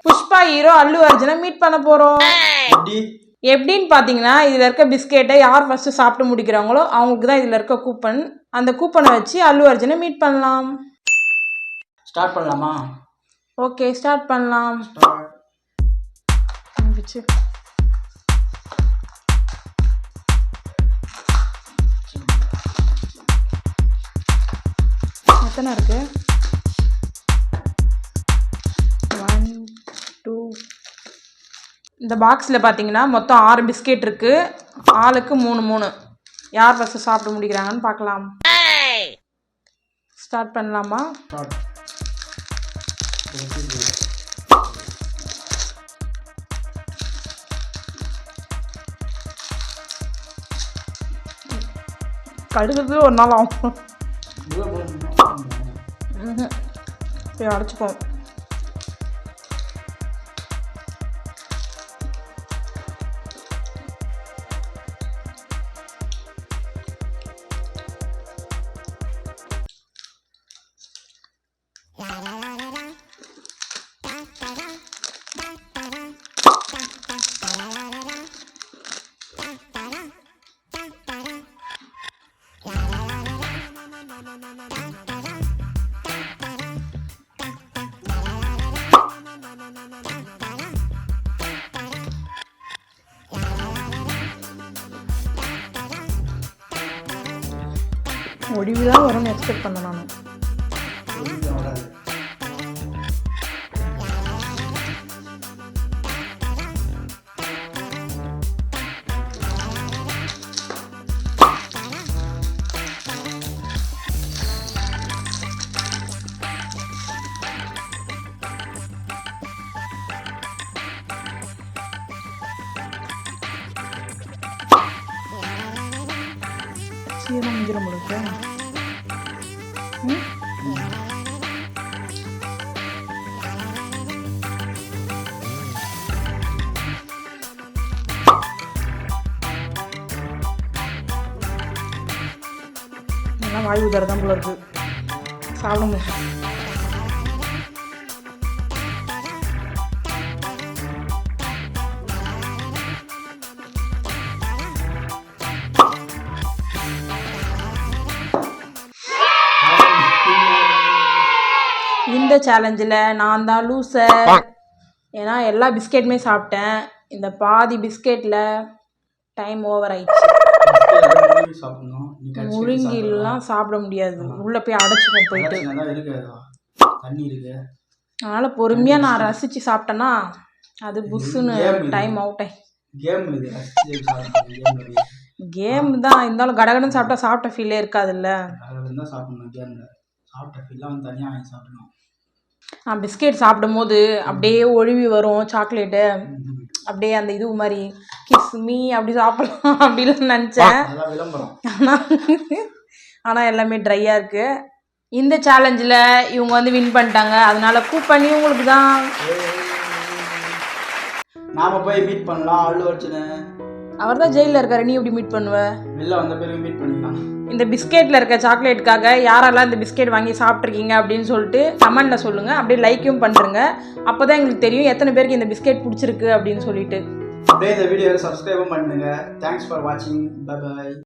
Pushpa hero அல்லு அர்ஜுனை meet பண்ண போறோம். எப்படின்னு பாத்தீங்கன்னா இதுல இருக்க பிஸ்கெட்டை யார் ஃபர்ஸ்ட் சாப்பிட்டு முடிக்கிறாங்களோ அவங்களுக்கு தான் இதுல இருக்க கூப்பன். அந்த கூப்பனை வச்சு அல்லு அர்ஜுனை மீட் பண்ணலாம். ஸ்டார்ட் பண்ணலாமா? ஓகே, ஸ்டார்ட் பண்ணலாம். எத்தனை இருக்கு? 1 2. இந்த பாக்ஸில் பார்த்தீங்கன்னா மொத்தம் 6 பிஸ்கெட் இருக்கு. ஆளுக்கு 3 யார் ஃபர்ஸ்ட் சாப்பிட முடிக்கிறாங்கன்னு பார்க்கலாம். ஸ்டார்ட் பண்ணலாமா? கழுகுறது ஒரு நாள் ஆகும். போய் அடைச்சிப்போம். ஒடிவுதான் வரும்னு எக்ஸ்பெக்ட் பண்ணேன் நான். சீரம் முடிஞ்சிட முடியுது. எல்லாம் வாயு உதறதான் போல இருக்கு. சாப்பிடுங்க. இந்த சேலஞ்சில் நான் தான் லூசர். ஏன்னா எல்லா பிஸ்கெட்டுமே சாப்பிட்டேன். இந்த பாதி பிஸ்கெட்டில் டைம் ஓவர் ஆயிடுச்சு. முழுங்கிலாம் சாப்பிட முடியாது, உள்ளே போய் அடைச்சிப்போம் போயிட்டு. அதனால் பொறுமையாக நான் ரசித்து சாப்பிட்டேன்னா அது புஷ்ஷுன்னு டைம் அவுட் ஆகி. கேம் தான் இருந்தாலும் கடகடன்னு சாப்பிட்டா சாப்பிட்ட ஃபீலே இருக்காதுல்ல. பிஸ்கெட் சாப்பிடும் போது அப்படியே ஒழுவி வரும் சாக்லேட்டு. அப்படியே அந்த இது மாதிரி கிஸ் மீ அப்படி சாப்பிடலாம் அப்படின்னு நினச்சேன். ஆனால் எல்லாமே ட்ரையாக இருக்குது. இந்த சேலஞ்சில் இவங்க வந்து வின் பண்ணிட்டாங்க. அதனால கூப்பன் உங்களுக்கு தான். நாம போய் மீட் பண்ணலாம் அல்லு அர்ஜுனை. அவர் தான் ஜெயிலில் இருக்காரு, நீ எப்படி மீட் பண்ணுவ? வெளில வந்த பிறகு மீட் பண்ணிக்கலாம். இந்த பிஸ்கெட்டில் இருக்க சாக்லேட்டுக்காக யாரெல்லாம் இந்த பிஸ்கெட் வாங்கி சாப்பிட்ருக்கீங்க அப்படின்னு சொல்லிட்டு கமெண்டில் சொல்லுங்கள். அப்படியே லைக்கும் பண்ணுறங்க. அப்போ தான் எங்களுக்கு தெரியும் எத்தனை பேருக்கு இந்த பிஸ்கெட் பிடிச்சிருக்கு அப்படின்னு சொல்லிட்டு. அப்படியே இந்த வீடியோவை சப்ஸ்கிரைபும் பண்ணுங்க. தேங்க்ஸ் ஃபார் வாட்சிங். Bye by.